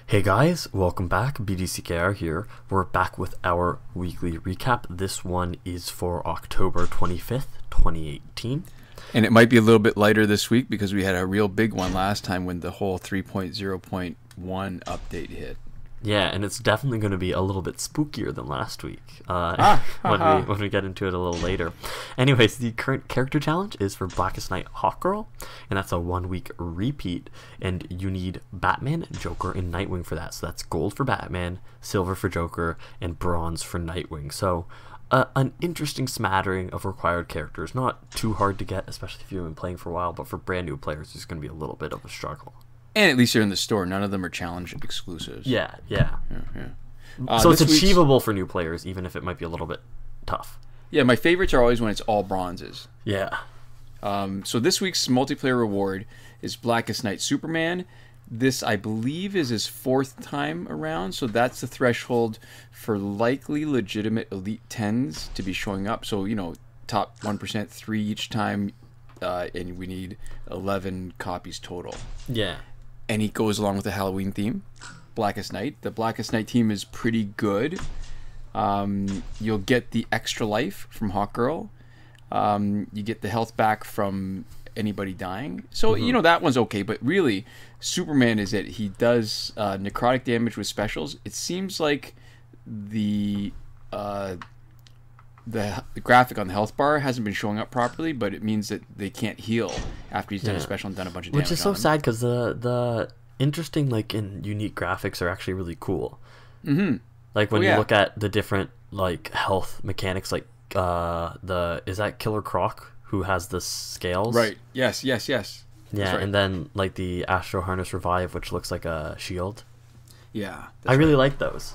Hey guys, welcome back. BDCKR here. We're back with our weekly recap. This one is for October 25th, 2018. And it might be a little bit lighter this week because we had a real big one last time when the whole 3.0.1 update hit. Yeah, and it's definitely going to be a little bit spookier than last week when we get into it a little later. Anyways, the current character challenge is for Blackest Night Hawkgirl, and that's a 1 week repeat. And you need Batman, Joker, and Nightwing for that. So that's gold for Batman, silver for Joker, and bronze for Nightwing. So an interesting smattering of required characters. Not too hard to get, especially if you've been playing for a while, but for brand new players, it's going to be a little bit of a struggle. And at least they're in the store. None of them are challenge exclusives. Yeah. So it's achievable for new players, even if it might be a little bit tough. Yeah, my favorites are always when it's all bronzes. Yeah. So this week's multiplayer reward is Blackest Night Superman. This, I believe, is his 4th time around. So that's the threshold for likely legitimate Elite 10s to be showing up. So, you know, top 1%, 3 each time. And we need 11 copies total. Yeah. And he goes along with the Halloween theme, Blackest Night. The Blackest Night team is pretty good. You'll get the extra life from Hawkgirl. You get the health back from anybody dying. So, you know, that one's okay. But really, Superman is it. He does necrotic damage with specials. It seems like the graphic on the health bar hasn't been showing up properly, but it means that they can't heal after he's done a special and done a bunch of damage. Which is so sad because the interesting, like, and unique graphics are actually really cool. Like when you look at the different like health mechanics, like is that Killer Croc who has the scales? Right. Yes. Yeah, right. And then like the Astro Harness Revive, which looks like a shield. Yeah. I really like those.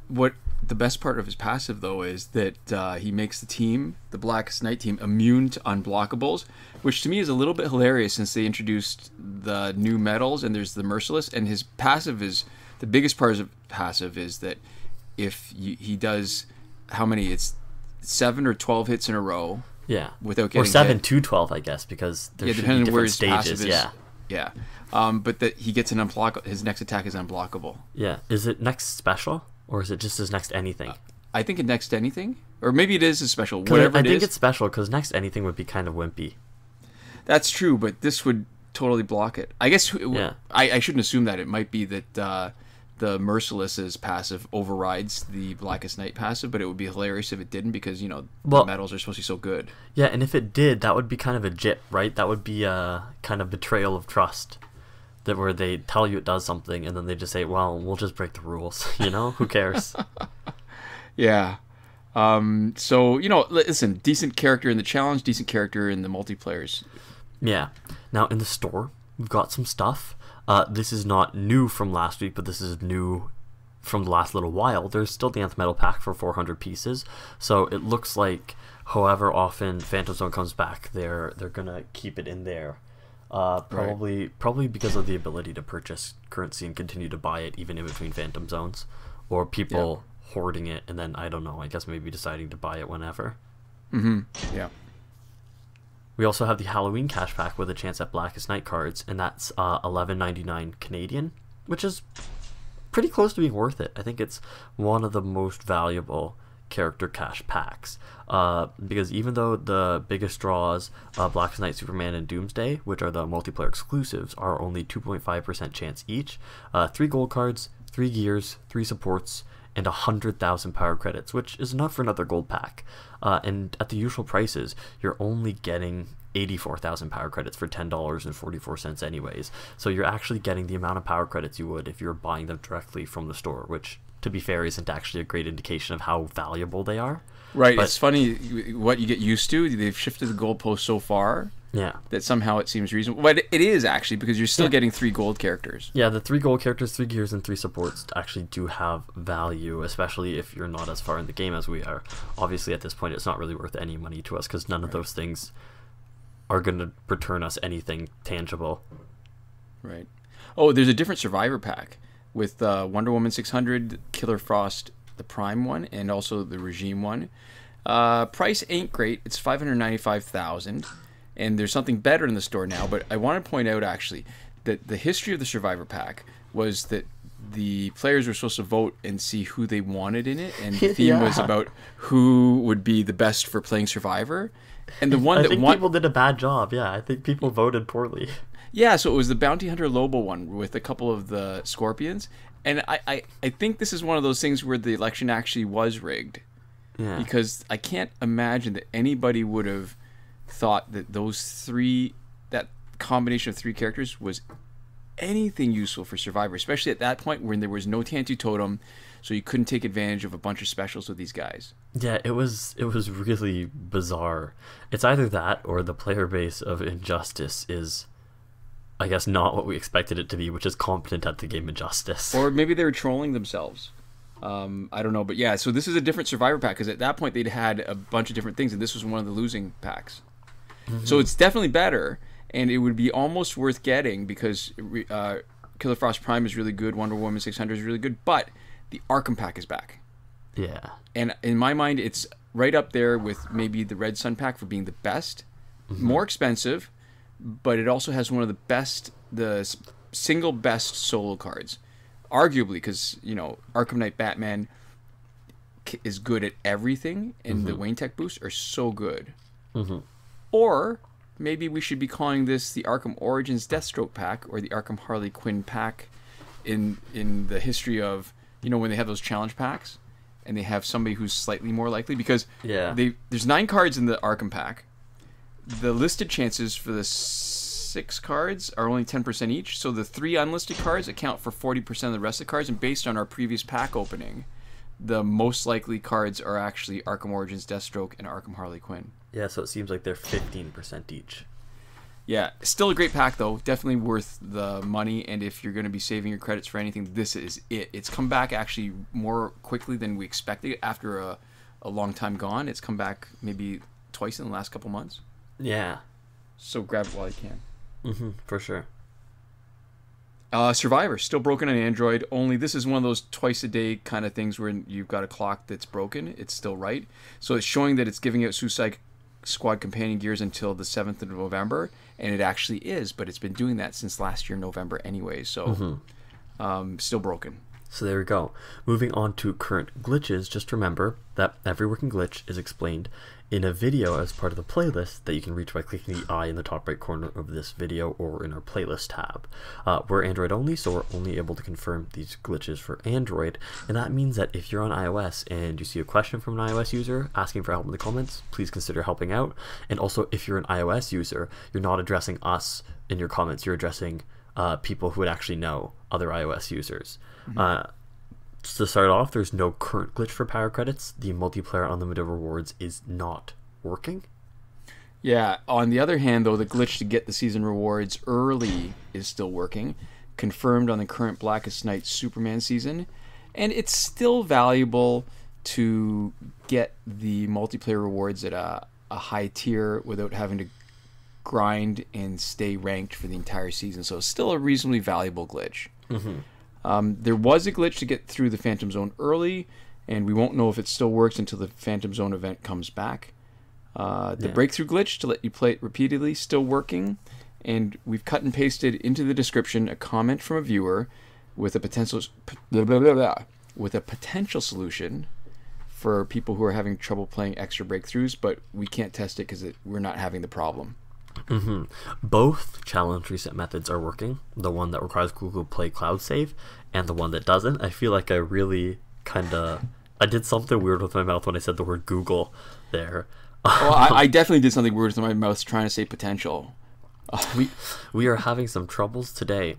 What the best part of his passive, though, is that he makes the team, the Blackest Night team, immune to unblockables, which to me is a little bit hilarious since they introduced the new metals and there's the Merciless, and his passive is, the biggest part of his passive is that if he does, how many, it's 7 or 12 hits in a row. Yeah. Without getting or 7 hit. to 12, I guess, because there should be different stages. Yeah. But that he gets an unblockable, his next attack is unblockable. Yeah. Is it next special? Or is it just his next anything? I think it next anything. Or maybe it is a special. Whatever it is. I think it's special because next anything would be kind of wimpy. That's true, but this would totally block it. I guess I shouldn't assume that. It might be that the Merciless's passive overrides the Blackest Night passive, but it would be hilarious if it didn't because, you know, the metals are supposed to be so good. Yeah, and if it did, that would be kind of a jip, right? That would be a kind of betrayal of trust. That where they tell you it does something and then they just say, well, we'll just break the rules, you know? Who cares? Yeah. So, you know, listen, decent character in the challenge, decent character in the multiplayers. Yeah. Now, in the store, we've got some stuff. This is not new from last week, but this is new from the last little while. There's still the Nth Metal Pack for 400 pieces. So it looks like however often Phantom Zone comes back, they're going to keep it in there. Probably because of the ability to purchase currency and continue to buy it even in between Phantom Zones, or people hoarding it and then, I don't know, I guess maybe deciding to buy it whenever. Yeah. We also have the Halloween cash pack with a chance at Blackest Night cards, and that's $11.99 Canadian, which is pretty close to being worth it. I think it's one of the most valuable character cash packs, because even though the biggest draws, Blackest Night, Superman, and Doomsday, which are the multiplayer exclusives, are only 2.5% chance each, 3 gold cards, 3 gears, 3 supports, and 100,000 power credits, which is enough for another gold pack. And at the usual prices, you're only getting 84,000 power credits for $10.44 anyways. So you're actually getting the amount of power credits you would if you were buying them directly from the store, which, to be fair, isn't actually a great indication of how valuable they are. Right. But it's funny what you get used to. They've shifted the goalpost so far that somehow it seems reasonable. But it is actually, because you're still getting 3 gold characters. Yeah, the 3 gold characters, 3 gears, and 3 supports actually do have value, especially if you're not as far in the game as we are. Obviously, at this point, it's not really worth any money to us because none of those things are going to return us anything tangible. Right. Oh, there's a different Survivor pack with Wonder Woman 600, Killer Frost, the Prime one, and also the Regime one. Price ain't great. It's $595,000, and there's something better in the store now. But I want to point out actually that the history of the Survivor pack was that the players were supposed to vote and see who they wanted in it, and the theme was about who would be the best for playing Survivor. And the one I that think won, people did a bad job. Yeah, I think people voted poorly. yeah, so it was the Bounty Hunter Lobo one with a couple of the Scorpions, and I think this is one of those things where the election actually was rigged. Yeah. Because I can't imagine that anybody would have thought that that combination of three characters was anything useful for Survivor, especially at that point when there was no Tantu Totem, so you couldn't take advantage of a bunch of specials with these guys. Yeah, it was really bizarre. It's either that or the player base of Injustice is, I guess, not what we expected it to be, which is competent at the game Injustice. Or maybe they were trolling themselves. I don't know, but yeah, so this is a different Survivor pack, because at that point they'd had a bunch of different things, and this was one of the losing packs. So it's definitely better, and it would be almost worth getting, because Killer Frost Prime is really good, Wonder Woman 600 is really good, but the Arkham pack is back. Yeah. And in my mind, it's right up there with maybe the Red Sun pack for being the best. More expensive, but it also has one of the single best solo cards. Arguably, because, Arkham Knight Batman is good at everything, and the Wayne Tech boosts are so good. Or maybe we should be calling this the Arkham Origins Deathstroke pack, or the Arkham Harley Quinn pack in the history of, when they have those challenge packs, and they have somebody who's slightly more likely, because there's 9 cards in the Arkham pack. The listed chances for the 6 cards are only 10% each, so the 3 unlisted cards account for 40% of the rest of the cards, and based on our previous pack opening, the most likely cards are actually Arkham Origins Deathstroke and Arkham Harley Quinn. Yeah, so it seems like they're 15% each. Yeah, still a great pack though, definitely worth the money, and if you're going to be saving your credits for anything, this is it. It's come back actually more quickly than we expected after a long time gone. It's come back maybe twice in the last couple months. Yeah. So grab it while you can. For sure. Survivor, still broken on Android, only this is one of those twice a day kind of things where you've got a clock that's broken. It's still right. So it's showing that it's giving out Suicide Squad companion gears until the 7th of November, and it actually is, but it's been doing that since last year November anyway, so still broken. So there we go. Moving on to current glitches, just remember that every working glitch is explained in a video as part of the playlist that you can reach by clicking the eye in the top right corner of this video or in our playlist tab. We're Android only, so we're only able to confirm these glitches for Android, and that means that if you're on iOS and you see a question from an iOS user asking for help in the comments, please consider helping out. And also, if you're an iOS user, you're not addressing us in your comments, you're addressing people who would actually know, other iOS users. To start off, there's no current glitch for power credits. The multiplayer unlimited rewards is not working. Yeah, on the other hand, though, the glitch to get the season rewards early is still working, confirmed on the current Blackest Night Superman season, and it's still valuable to get the multiplayer rewards at a high tier without having to grind and stay ranked for the entire season, so it's still a reasonably valuable glitch. There was a glitch to get through the Phantom Zone early, and we won't know if it still works until the Phantom Zone event comes back. The breakthrough glitch to let you play it repeatedly, still working, and we've cut and pasted into the description a comment from a viewer with a potential solution for people who are having trouble playing extra breakthroughs, but we can't test it because we're not having the problem. Both challenge reset methods are working. The one that requires Google Play Cloud Save and the one that doesn't. I feel like I really I did something weird with my mouth when I said the word Google there. Well, I definitely did something weird with my mouth trying to say potential. We are having some troubles today.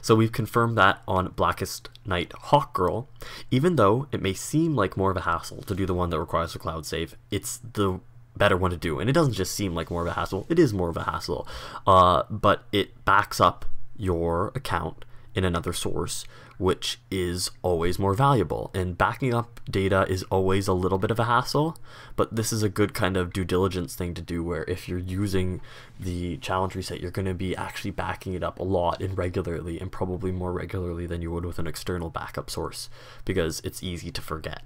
So we've confirmed that on Blackest Night Hawkgirl. Even though it may seem like more of a hassle to do the one that requires a cloud save, it's the better one to do, and it doesn't just seem like more of a hassle, it is more of a hassle, but it backs up your account in another source, which is always more valuable, and backing up data is always a little bit of a hassle, but this is a good kind of due diligence thing to do, where if you're using the challenge reset, you're going to be actually backing it up a lot and regularly, and probably more regularly than you would with an external backup source, because it's easy to forget.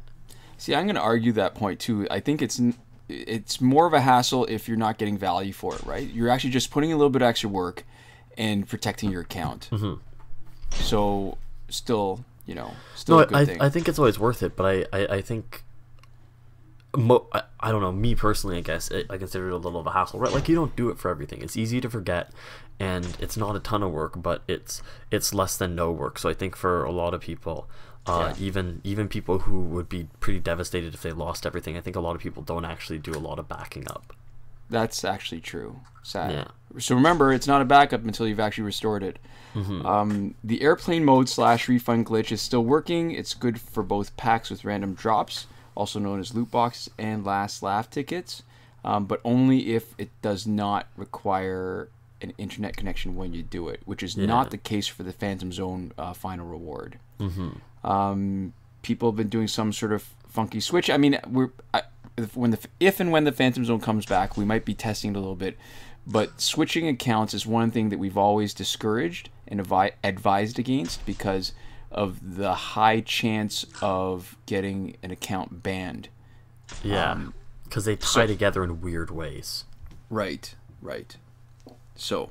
See, I'm going to argue that point too. I think it's more of a hassle if you're not getting value for it, right? You're actually just putting a little bit of extra work and protecting your account. So still, still No, a good thing. I think it's always worth it, but I think I don't know, me personally, I guess I consider it a little of a hassle, right? Like, you don't do it for everything. It's easy to forget, and it's not a ton of work, but it's less than no work. So I think for a lot of people, even people who would be pretty devastated if they lost everything, I think a lot of people don't actually do a lot of backing up. That's actually true. Sad. Yeah. So remember, it's not a backup until you've actually restored it. The airplane mode / refund glitch is still working. It's good for both packs with random drops, also known as loot boxes and last laugh tickets, but only if it does not require an internet connection when you do it, which is not the case for the Phantom Zone final reward. People have been doing some sort of funky switch. I mean, if and when the Phantom Zone comes back, we might be testing it a little bit, but switching accounts is one thing that we've always discouraged and advised against because of the high chance of getting an account banned. Yeah, because they tie together in weird ways. Right. So.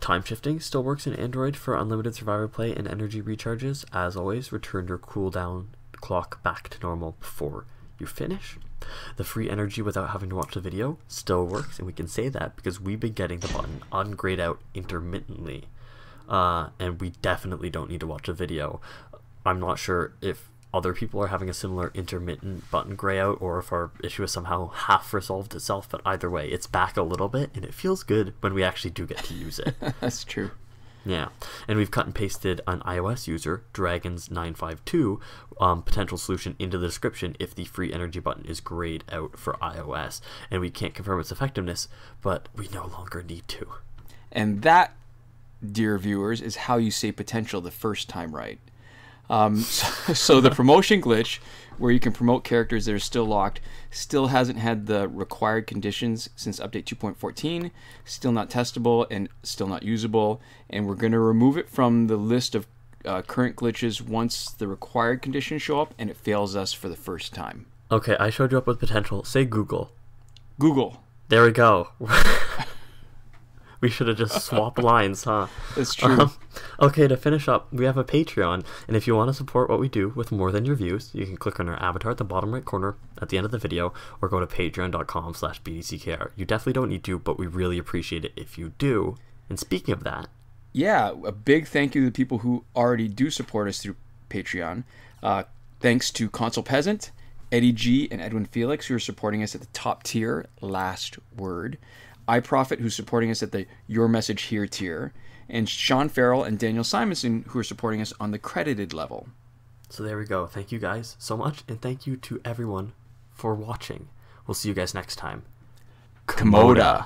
Time shifting still works in Android for unlimited survivor play and energy recharges. As always, return your cooldown clock back to normal before you finish. The free energy without having to watch the video still works, and we can say that because we've been getting the button ungrayed out intermittently. And we definitely don't need to watch a video. I'm not sure if other people are having a similar intermittent button gray out or if our issue has somehow half resolved itself, but either way, it's back a little bit and it feels good when we actually do get to use it. That's true. Yeah, and we've cut and pasted an iOS user, Dragons952, potential solution into the description if the free energy button is grayed out for iOS, and we can't confirm its effectiveness, but we no longer need to. And that, dear viewers, is how you say potential the first time right. So the promotion glitch, where you can promote characters that are still locked, still hasn't had the required conditions since update 2.14, still not testable and still not usable, and we're going to remove it from the list of current glitches once the required conditions show up and it fails us for the first time. Okay, I showed you up with potential. Say Google. Google. There we go. We should have just swapped lines, huh? That's true. Okay, to finish up, we have a Patreon, and if you want to support what we do with more than your views, you can click on our avatar at the bottom right corner at the end of the video, or go to patreon.com/bdckr. You definitely don't need to, but we really appreciate it if you do. And speaking of that... Yeah, a big thank you to the people who already do support us through Patreon. Thanks to Console Peasant, Eddie G, and Edwin Felix, who are supporting us at the top tier, Last Word. iProfit, who's supporting us at the Your Message Here tier, and Sean Farrell and Daniel Simonson, who are supporting us on the credited level. So there we go. Thank you guys so much, and thank you to everyone for watching. We'll see you guys next time. Komoda.